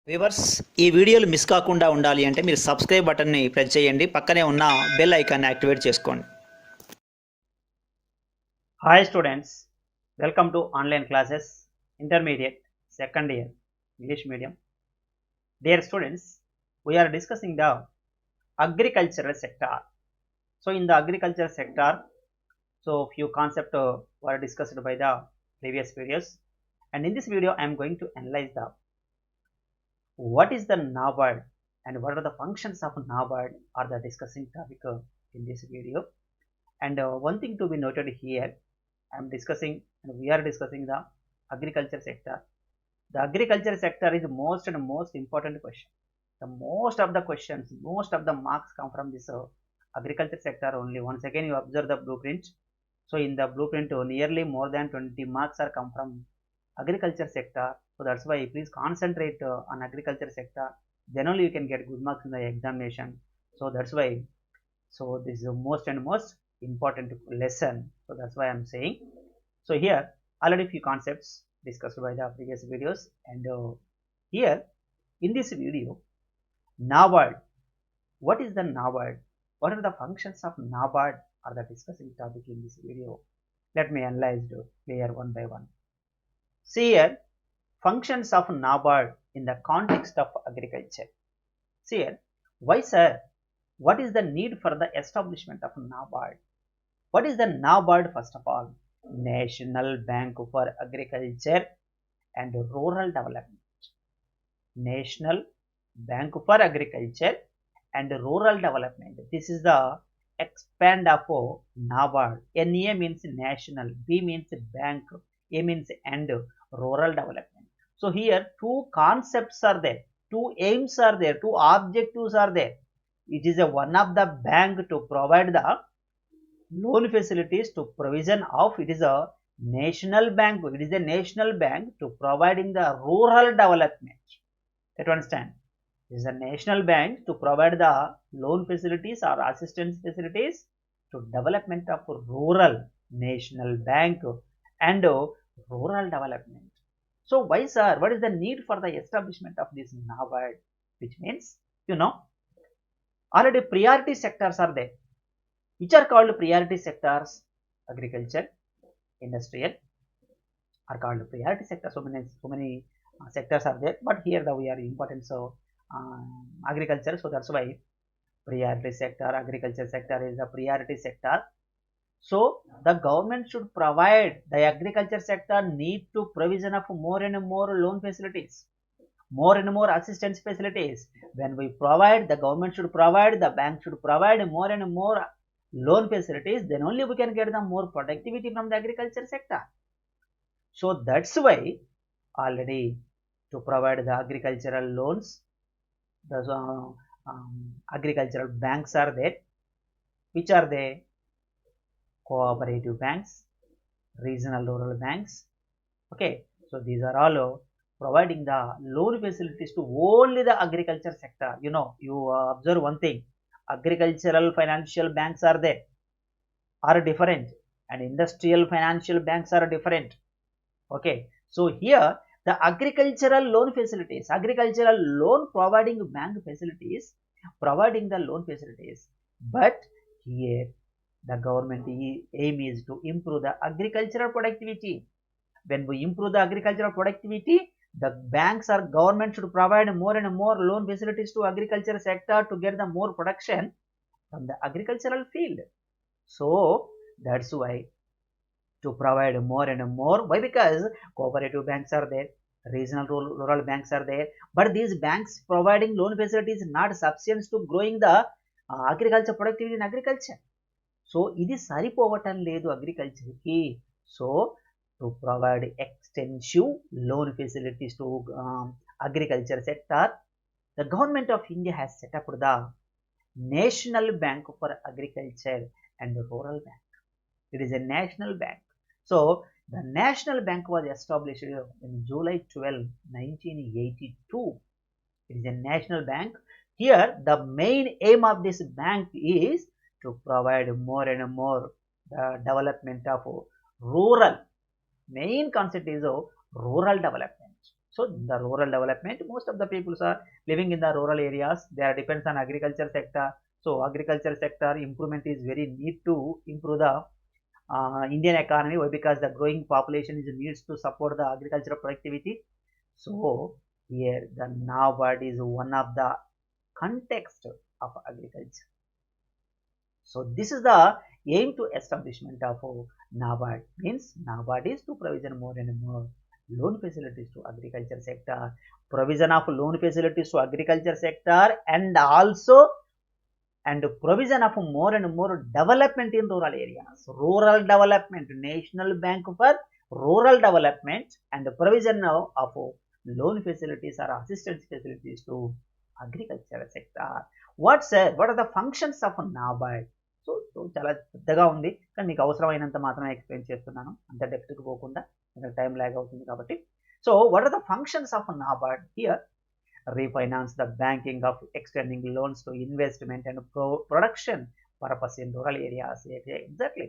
Viewers ఈ వీడియోలు miss కాకుండా ఉండాలి అంటే మీరు సబ్స్క్రైబ్ బటన్ని ప్రెస్ చేయండి, పక్కనే ఉన్న బెల్ ఐకాన్ని యాక్టివేట్ చేసుకోండి. Hi students, welcome to online classes intermediate second year English medium. Dear students, we are discussing the agricultural sector. So in the agricultural sector, so few concepts were discussed by the previous videos, and in this video I am going to analyze the what is the NABARD and what are the functions of NABARD are the discussing topic in this video. And one thing to be noted here, I am discussing and we are discussing the agriculture sector. The agriculture sector is most and most important question. The most of the questions, most of the marks come from this agriculture sector only. Once again you observe the blueprint. So in the blueprint nearly more than 20 marks are come from agriculture sector. So that's why please concentrate on agriculture sector, then only you can get good marks in the examination. So that's why, so this is the most and most important lesson. So that's why I'm saying. So here already few concepts discussed by the previous videos, and here in this video, NABARD, what is the NABARD, what are the functions of NABARD are the discussing topic in this video. Let me analyze the clear one by one. See here, functions of NABARD in the context of agriculture. See here, why sir, what is the need for the establishment of NABARD? What is the NABARD? First of all, National Bank for Agriculture and Rural Development. National Bank for Agriculture and Rural Development. This is the expand of NABARD. NA means national, B means bank, A means and rural development. So here two concepts are there, two aims are there, two objectives are there. It is a one of the bank to provide the loan facilities to provision of, it is a national bank, it is a national bank to providing the rural development. You understand? It is a national bank to provide the loan facilities or assistance facilities to development of rural, national bank and rural development. So why sir, what is the need for the establishment of this NABARD? Which means, you know, already priority sectors are there. Which are called priority sectors? Agriculture, industrial are called priority sectors. So many sectors are there, but here we are important, so agriculture. So that's why priority sector, agriculture sector is a priority sector. So the government should provide, the agriculture sector need to provision of more and more loan facilities, more and more assistance facilities. When we provide, the government should provide, the bank should provide more and more loan facilities, then only we can get the more productivity from the agriculture sector. So that's why already to provide the agricultural loans, the agricultural banks are there. Which are they? Cooperative banks, regional rural banks. Okay, so these are all providing the loan facilities to only the agriculture sector. You know, you observe one thing, agricultural financial banks are there, are different, and industrial financial banks are different. Okay, so here the agricultural loan facilities, agricultural loan providing bank facilities, providing the loan facilities, but here the government aim is to improve the agricultural productivity. When we improve the agricultural productivity, the banks or government should provide more and more loan facilities to agriculture sector to get the more production from the agricultural field. So that's why to provide more and more. Why? Because cooperative banks are there, regional rural banks are there, but these banks providing loan facilities not sufficient to growing the agriculture productivity in agriculture. So ఇది సరిపోవటం లేదు అగ్రికల్చర్కి. So to provide extensive loan facilities to agriculture sector, the government of India has set up the national bank for agriculture and rural bank. It is a national bank. So the national bank was established in July 12, 1982. It is a national bank. Here the main aim of this bank is to provide more and more the development of rural. Main concept is of rural development. So the rural development, most of the people are living in the rural areas. They are depends on agriculture sector. So agriculture sector improvement is very need to improve the Indian economy. Why? Because the growing population is needs to support the agricultural productivity. So here the NABARD is one of the context of agriculture. So this is the aim to establishment of NABARD. Means NABARD is to provision more and more loan facilities to agriculture sector, provision of loan facilities to agriculture sector, and also provision of more and more development in rural areas. Rural development, National Bank for Rural Development, and provision of loan facilities or assistance facilities to agriculture sector. What are the functions of NABARD? So చాలా పెద్దగా ఉంది, కానీ మీకు అవసరమైనంత మాత్రమే explain చేస్తున్నాను, అంత డెప్త్కి పోకుండా, టైం లాగ్ అవుతుంది కాబట్టి. So what are the functions of NABARD? Here refinance the banking of extending loans to investment and production purpose in rural areas. Exactly.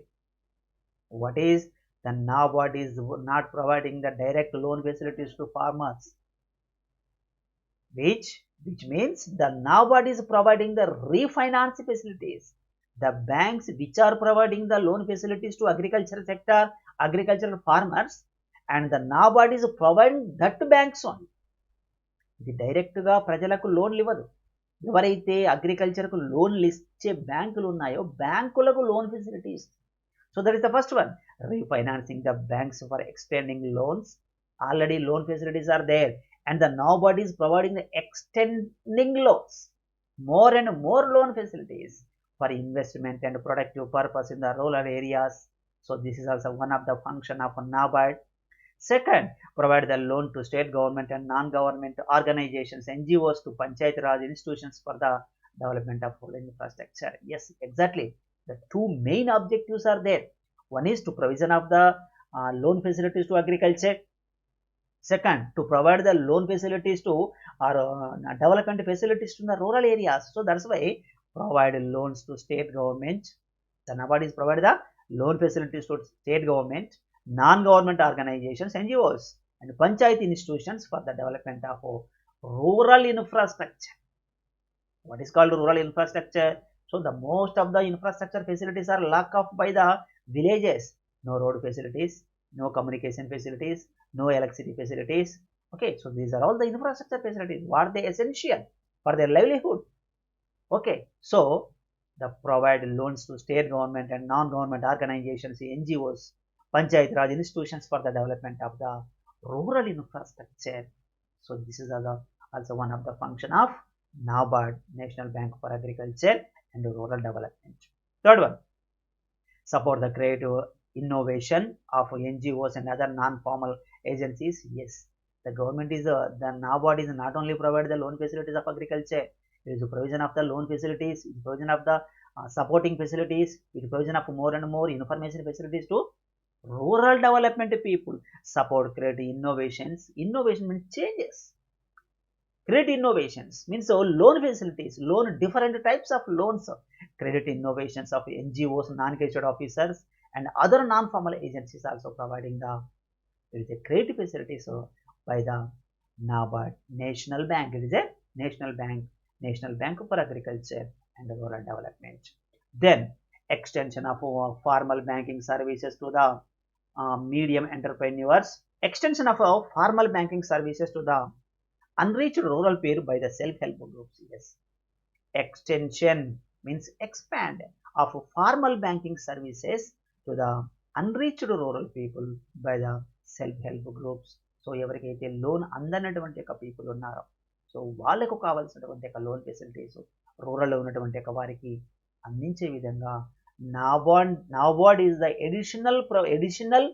What is the NABARD is not providing the direct loan facilities to farmers, which means the NABARD is providing the refinance facilities. The banks which are providing the loan facilities to agriculture sector, agricultural farmers, and the NABARD is providing that banks only. ఇది డైరెక్ట్గా ప్రజలకు లోన్లు ఇవ్వదు. ఎవరైతే అగ్రికల్చర్కు లోన్లు ఇచ్చే బ్యాంకులు ఉన్నాయో బ్యాంకులకు loan facilities. So that is the first one, refinancing the banks for extending loans. Already loan facilities are there and the NABARD is providing the extending loans, more and more loan facilities for investment and productive purpose in the rural areas. So this is also one of the function of NABARD. Second, provide the loan to state government and non-government organizations, NGOs, to Panchayat Raj institutions for the development of rural infrastructure. Yes, exactly. The two main objectives are there. One is to provision of the loan facilities to agriculture. Second, to provide the loan facilities to or development facilities to the rural areas. So that's why provide loans to state government. The NABARD is provide the loan facilities to state government, non-government organizations, NGOs, and panchayat institutions for the development of rural infrastructure. What is called rural infrastructure? So the most of the infrastructure facilities are lack of by the villages. No road facilities, no communication facilities, no electricity facilities. Okay, so these are all the infrastructure facilities. What are they essential for their livelihood? Okay, so the provide loans to state government and non-government organizations, NGOs, Panchayat Raj institutions for the development of the rural infrastructure. So this is also one of the function of NABARD, National Bank for Agriculture and Rural Development. Third one, support the creative innovation of NGOs and other non-formal agencies. Yes, the government is the NABARD is not only provide the loan facilities of agriculture. There is a provision of the loan facilities, provision of the supporting facilities, with provision of more and more information facilities to rural development people. Support create innovations. Innovation means changes. Create innovations means loan facilities, loan different types of loans, credit innovations of NGOs, non-gazetted officers, and other non-formal agencies also providing the credit facilities by the NABARD, National Bank. It is a National Bank for Agriculture and Rural Development. Then extension of formal banking services to the medium entrepreneurs. Extension of formal banking services to the unreached rural people by the self-help groups. Yes, extension means expand of formal banking services to the unreached rural people by the self-help groups. So ఎవరికైతే loan అందనటువంటి ఒక people ఉన్నారో, so వాళ్ళకు కావాల్సినటువంటి ఒక loan facilities రూరల్లో ఉన్నటువంటి ఒక వారికి అందించే విధంగా NABARD is the additional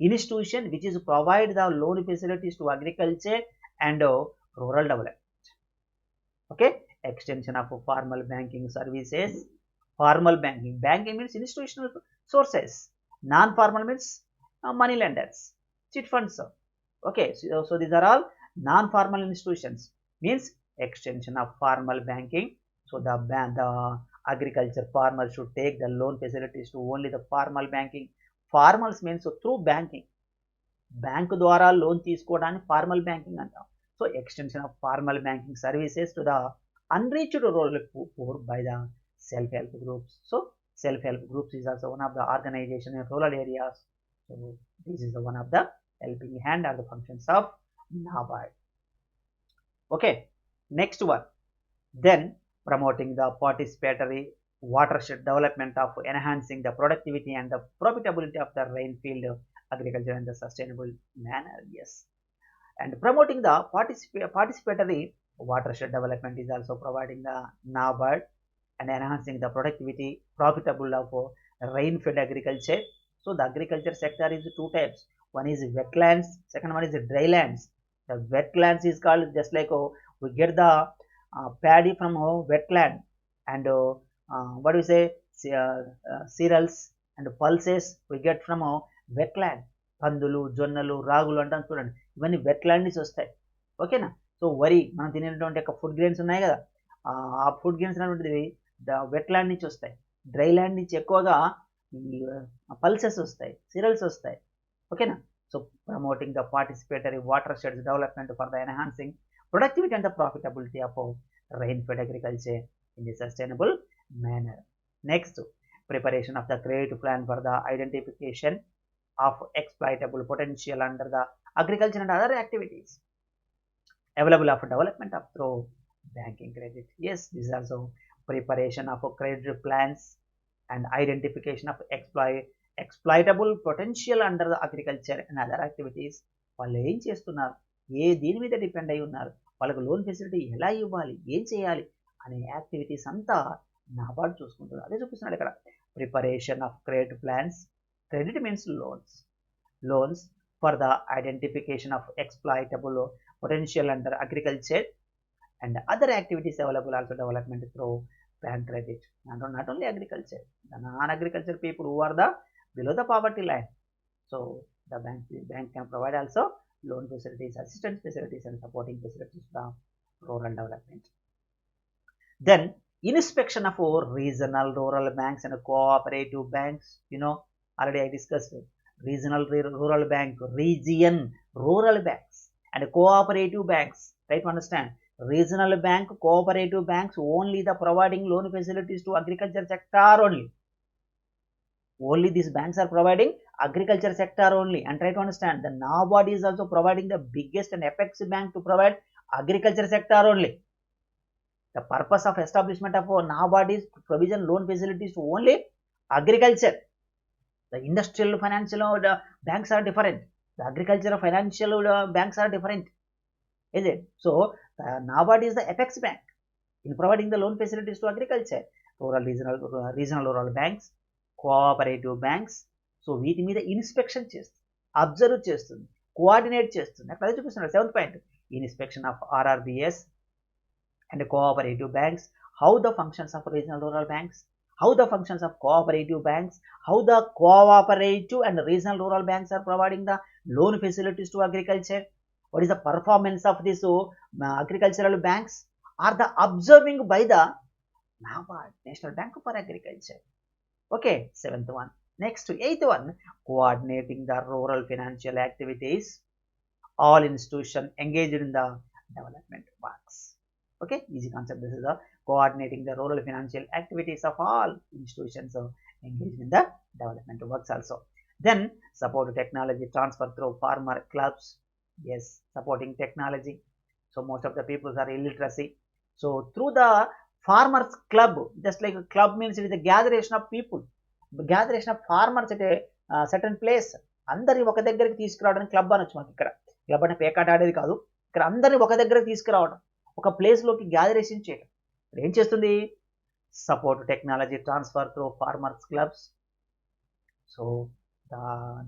institution which is provide the loan facilities to agriculture and rural development. Okay, extension of formal banking services. Formal banking means institutional sources. Non-formal means money lenders, chit funds. Okay, so these are all non-formal institutions. Means extension of formal banking. So the agriculture farmers should take the loan facilities to only the formal banking. Formals means through banking. Bank ద్వారా loan తీసుకోవడాన్ని formal banking అంటాం. So extension of formal banking services to the unreached rural poor by the self-help groups. So self-help groups is also one of the organization in rural areas. So this is the one of the helping hand or the functions of NABARD. Okay, next one. Then promoting the participatory watershed development of enhancing the productivity and the profitability of the rainfield agriculture in the sustainable manner. Yes, and promoting the participatory watershed development is also providing the NABARD and enhancing the productivity profitable of rain-fed agriculture. So the agriculture sector is two types. One is wetlands, second one is drylands. The wetlands is called just like we get the paddy from wetland, and what do you say, cereals and pulses we get from wetland. పందులు, జొన్నలు, రాగులు అంటాం చూడండి, ఇవన్నీ wetland నుంచి వస్తాయి. ఓకేనా? So వరి మనం తినేటువంటి ఒక ఫుడ్ గ్రెయిన్స్ ఉన్నాయి కదా, ఆ ఫుడ్ గ్రెయిన్స్ అనేటువంటివి వెట్లాండ్ నుంచి వస్తాయి. డ్రై ల్యాండ్ నుంచి ఎక్కువగా పల్సెస్ వస్తాయి, సిరల్స్ వస్తాయి. ఓకేనా? So promoting the participatory water sheds development for the enhancing productivity and the profitability of rain fed agriculture in the sustainable manner. Next, preparation of the creative plan for the identification of exploitable potential under the agriculture and other activities available of development of through banking credit. Yes, this is also preparation of credit plans and identification of exploitable potential under the agriculture and other activities. వాళ్ళు ఏం చేస్తున్నారు, దీని మీద depend అయి ఉన్నారు, వాళ్ళకు loan facility ఎలా ఇవ్వాలి, ఏం చేయాలి అనే యాక్టివిటీస్ అంతా నాబార్డ్ చూసుకుంటుంది. అదే చూపిస్తున్నాడు ఇక్కడ. Preparation of credit plans. Credit means loans for the identification of exploitable potential under agriculture and other activities available also development through bank credit. Not only agriculture, the non-agriculture people who are the below the poverty line. So the bank can provide also loan facilities, assistance facilities and supporting facilities for rural development. Then inspection of regional rural banks and cooperative banks. Already I discussed regional rural bank, region rural banks and cooperative banks. Try to understand. Regional bank, cooperative banks only the providing loan facilities to agriculture sector only. Only these banks are providing agriculture sector only. And try to understand, the NABARD is also providing the biggest and apex bank to provide agriculture sector only. The purpose of establishment of NABARD is to provision loan facilities to only agriculture. The industrial financial banks are different. The agricultural financial banks are different. Is it? So NABARD is the apex bank in providing the loan facilities to agriculture. Regional rural banks, cooperative banks. So వీటి మీద inspection చేస్తుంది, observe చేస్తుంది, coordinate చేస్తుంది. అక్కడ చూపిస్తున్నారు 7th point. Inspection of RRBS and cooperative banks. How the functions of regional rural banks, how the functions of cooperative banks, how the cooperative and regional rural banks are providing the loan facilities to agriculture. What is the performance of these agricultural banks are the observing by the NABARD, National Bank for Agriculture. Okay, 7th one. Next, 8th one, coordinating the rural financial activities. All institutions engaged in the development works. Okay, easy concept. This is the coordinating the rural financial activities of all institutions engaged in the development works also. Then support technology transfer through farmer clubs. Yes, supporting technology. So most of the people are illiteracy. So through the farmers club, just like a club means it is a gatheration of people, gatheration of farmers at a certain place. అందరిని ఒక దగ్గరికి తీసుకురావడానికి club అనొచ్చు. మనకి ఇక్కడ club అంటే పేకాట ఆడేది కాదు, ఇక్కడ అందరిని ఒక దగ్గరకు తీసుకురావడం, ఒక ప్లేస్లోకి గ్యాదరేషన్ చేయడం. ఏం చేస్తుంది? Support technology transfer through farmers clubs. So the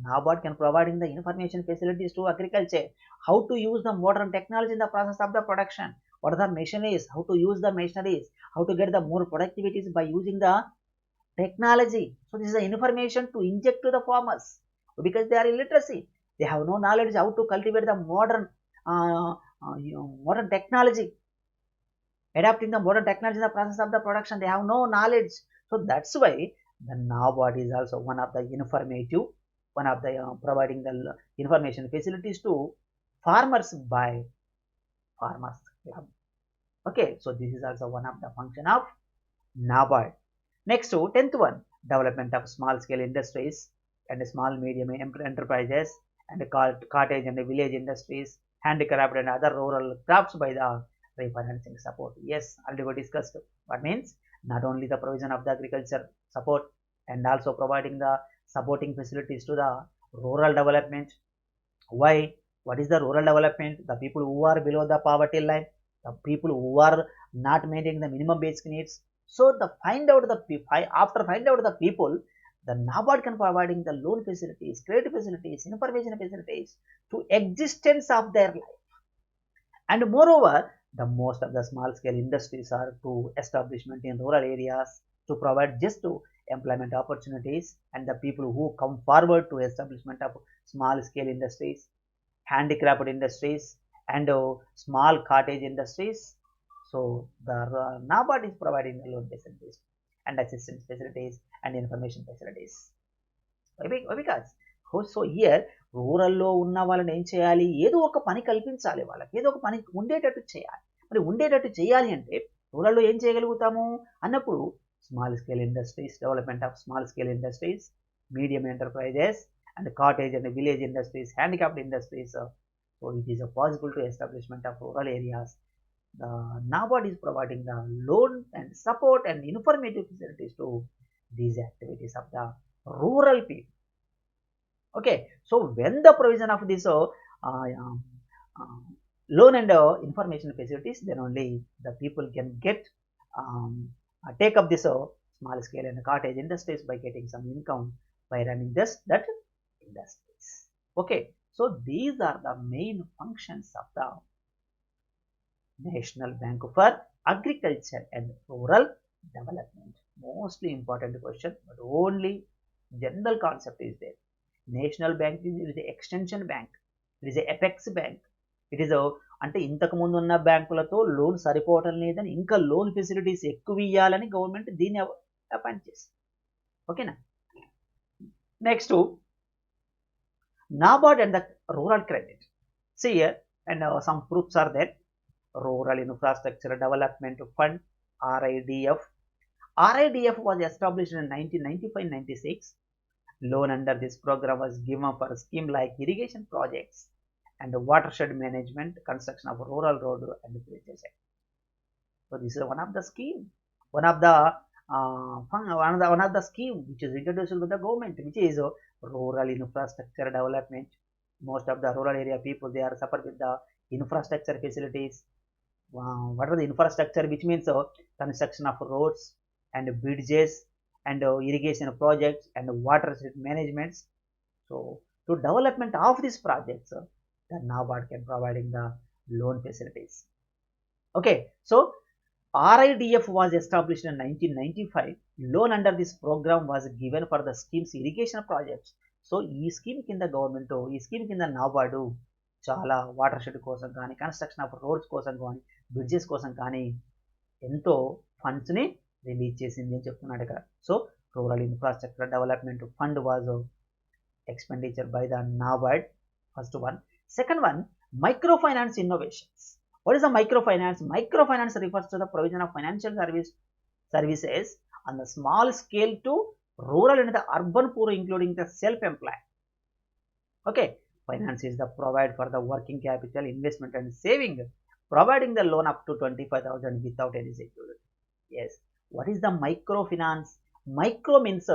NABARD can providing the information facilities to agriculture, how to use the modern technology in the process of the production, what are the machineries, how to use the machineries, how to get the more productivities by using the technology. So this is the information to inject to the farmers because they are illiteracy, they have no knowledge how to cultivate the modern technology, adapting the modern technology in the process of the production, they have no knowledge. So that's why the NABARD is also one of the informative one of the providing the information facilities to farmers by farmers club. Okay, so this is also one of the function of NABARD. Next to 10th one, development of small scale industries and small medium enterprises and cottage and village industries, handicraft and other rural crafts by the refinancing support. Yes, already we discussed what means not only the provision of the agriculture support and also providing the supporting facilities to the rural development. Why? What is the rural development? The people who are below the poverty line, the people who are not maintaining the minimum basic needs. So the after find out the people, the NABARD can providing the loan facilities, credit facilities, information facilities to existence of their life. And moreover, the most of the small scale industries are to establishment in rural areas to provide just to employment opportunities, and the people who come forward to establishment of small scale industries, handicraft industries and small cottage industries. So the NABARD is providing the loan facilities and assistance facilities and information facilities. Because so here రూరల్లో ఉన్న వాళ్ళని ఏం చేయాలి, ఏదో ఒక పని కల్పించాలి, వాళ్ళకి ఏదో ఒక పని ఉండేటట్టు చేయాలి. మరి ఉండేటట్టు చేయాలి అంటే రూరల్లో ఏం చేయగలుగుతాము అన్నప్పుడు small scale industries, development of small scale industries, medium enterprises and cottage and village industries, handicapped industries. So it is possible to establishment of rural areas. The NABARD is providing the loan and support and informative facilities to these activities of the rural people. Okay, so when the provision of this loan and information facilities, then only the people can get take up this small scale and cottage industries by getting some income by running that industries. Okay, so these are the main functions of the National Bank for Agriculture and Rural Development. Mostly important question, but only general concept is there. National Bank is the extension bank, it is a apex bank, it is a అంటే ఇంతకు ముందు ఉన్న బ్యాంకులతో loan సరిపోవటం లేదని ఇంకా loan facilities ఎక్కువ ఇవ్వాలని government దీన్ని అపాయింట్ చేసింది. ఓకేనా. Next NABARD and the rural credit. See here, and some proofs are there. Rural Infrastructure Development Fund, RIDF. RIDF was established in 1995-96. Loan under this program was given for a scheme like irrigation projects and watershed management, construction of rural road and bridges. So this is one of the scheme, one of the scheme which is introduced by the government, which is rural infrastructure development. Most of the rural area people, they are suffered with the infrastructure facilities. What are the infrastructure? Which means construction of roads and bridges and irrigation projects and watershed management. So to development of these projects, the NABARD can providing the loan facilities. Okay, so RIDF was established in 1995. Loan under this program was given for the scheme's irrigation projects. So ఈ scheme కింద government, ఈ scheme కింద NABARD చాలా water shed కోసం కానీ, construction of roads కోసం కానీ, bridges కోసం కానీ ఎంతో ఫండ్స్ని రిలీజ్ చేసింది అని చెప్తున్నాడు ఇక్కడ. So rural infrastructure development fund was expenditure by the NABARD. First one. Second one, micro finance innovations. What is the microfinance? Microfinance refers to the provision of financial services on the small scale to rural and the urban poor, including the self-employed. Okay, finance is the provide for the working capital, investment and saving, providing the loan up to 25,000 without any security. Yes, what is the microfinance? Micro means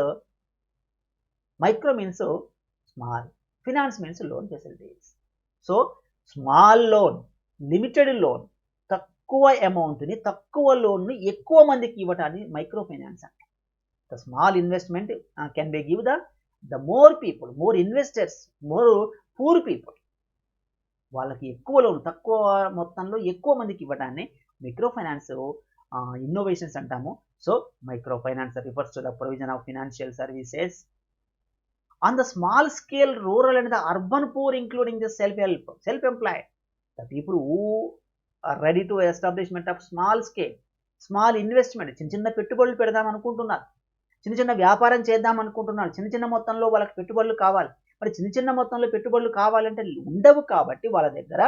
small, finance means loan facilities. So small loan, limited loan, తక్కువ అమౌంట్ని, తక్కువ లోన్ను ఎక్కువ మందికి ఇవ్వటాన్ని micro finance అంటే. The small investment can be give the more people, more investors, more poor people, వాళ్ళకి ఎక్కువ loan తక్కువ మొత్తంలో ఎక్కువ మందికి ఇవ్వటాన్ని మైక్రో ఫైనాన్స్ ఇన్నోవేషన్స్ అంటాము. So micro finance refers to the provision of financial services on the small scale rural and the urban poor, including the self-employed, the people who are ready to establishment of small scale, small investment, చిన్న పెట్టుబడులు పెడదాం అనుకుంటున్నారు, చిన్న వ్యాపారం చేద్దాం అనుకుంటున్నారు, చిన్న మొత్తంలో వాళ్ళకి పెట్టుబడులు కావాలి, మరి చిన్న చిన్న మొత్తంలో పెట్టుబడులు కావాలంటే ఉండవు, కాబట్టి వాళ్ళ దగ్గర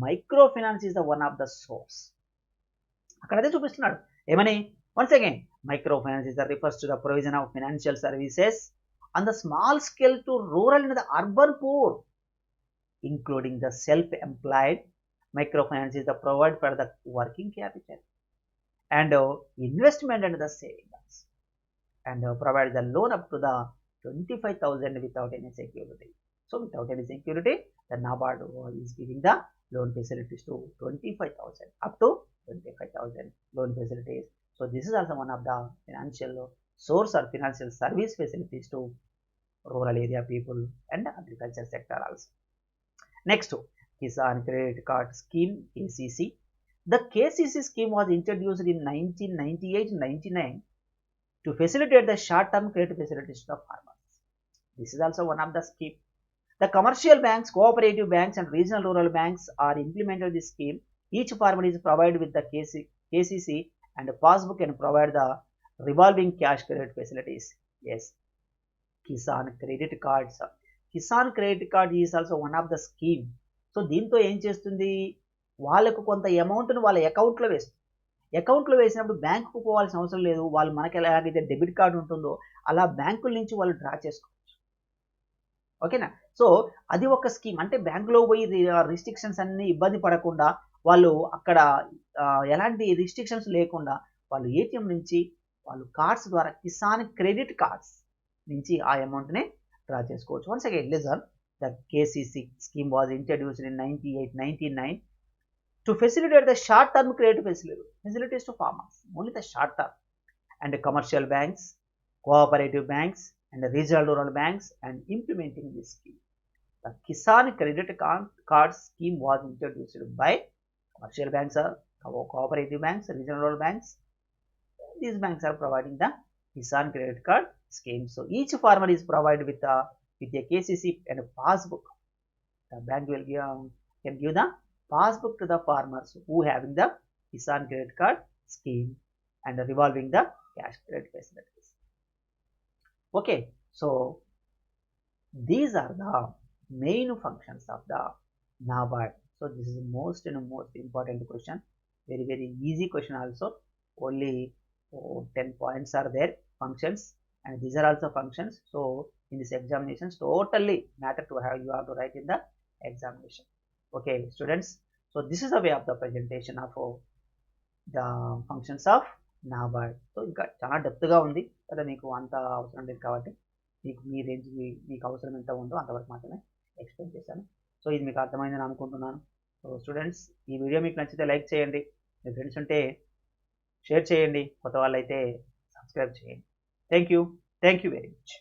micro finance is the one of the source. అక్కడైతే చూపిస్తున్నాడు ఏమని, once again micro finance is the refers to the provision of financial services on the small scale to rural and the urban poor including the self employed. Microfinance is the provide for the working capital and investment and the savings, and provide the loan up to the 25,000 without any security. So without any security, the NABARD is giving the loan facilities to 25,000 up to 25,000 loan facilities. So this is also one of the financial source or financial service facilities to rural area people and agriculture sector also. Next, Kisan Credit Card Scheme, KCC. The KCC scheme was introduced in 1998-99 to facilitate the short-term credit facilities to the farmers. This is also one of the scheme. The commercial banks, cooperative banks and regional rural banks are implemented this scheme. Each farmer is provided with the KCC and a passbook and provide the revolving cash credit facilities. Yes, Kisan Credit Cards. Kisan Credit Card is also one of the scheme. So దీంతో ఏం చేస్తుంది, వాళ్ళకు కొంత అమౌంట్ను వాళ్ళ అకౌంట్లో వేస్తుంది. అకౌంట్లో వేసినప్పుడు బ్యాంకుకు పోవాల్సిన అవసరం లేదు. వాళ్ళు మనకి ఎలాగైతే డెబిట్ కార్డు ఉంటుందో అలా బ్యాంకుల నుంచి వాళ్ళు డ్రా చేసుకోవచ్చు. ఓకేనా. సో అది ఒక స్కీమ్. అంటే బ్యాంకులో పోయి రిస్ట్రిక్షన్స్ అన్ని ఇబ్బంది పడకుండా వాళ్ళు అక్కడ ఎలాంటి రిస్ట్రిక్షన్స్ లేకుండా వాళ్ళు ఏటీఎం నుంచి వాళ్ళు కార్డ్స్ ద్వారా కిసాన్ క్రెడిట్ కార్డ్స్ నుంచి ఆ అమౌంట్ని డ్రా చేసుకోవచ్చు. Once again listen. The KCC scheme was introduced in 1998-99 to facilitate the short-term credit facilities to farmers, only the short-term, and the commercial banks, cooperative banks, and the regional rural banks, and implementing this scheme. The Kisan Credit Card scheme was introduced by commercial banks, cooperative banks, regional rural banks. These banks are providing the Kisan Credit Card scheme. So each farmer is provided with a KCC and a passbook. The bank will can give the passbook to the farmers who having the Kisan Credit Card scheme and revolving the cash credit facilities. Okay, so these are the main functions of the NABARD. So this is the most important question. Very easy question also. Only 10 points are there, functions, and these are also functions. So in this examinations totally matter to have you have to write in the examination. Okay students, so this is the way of the presentation of the functions of NABARD. So ఇంకా చాలా డెప్త్గా ఉంది కదా, మీకు అంత అవసరం లేదు కాబట్టి మీకు మీ రేంజ్ మీకు అవసరం ఎంత ఉందో అంతవరకు మాత్రమే ఎక్స్ప్లెయిన్ చేశాను. సో ఇది మీకు అర్థమైందని అనుకుంటున్నాను. సో స్టూడెంట్స్, ఈ వీడియో మీకు నచ్చితే లైక్ చేయండి, మీ ఫ్రెండ్స్ ఉంటే షేర్ చేయండి, కొత్త వాళ్ళు అయితే సబ్స్క్రైబ్ చేయండి. Thank you very much.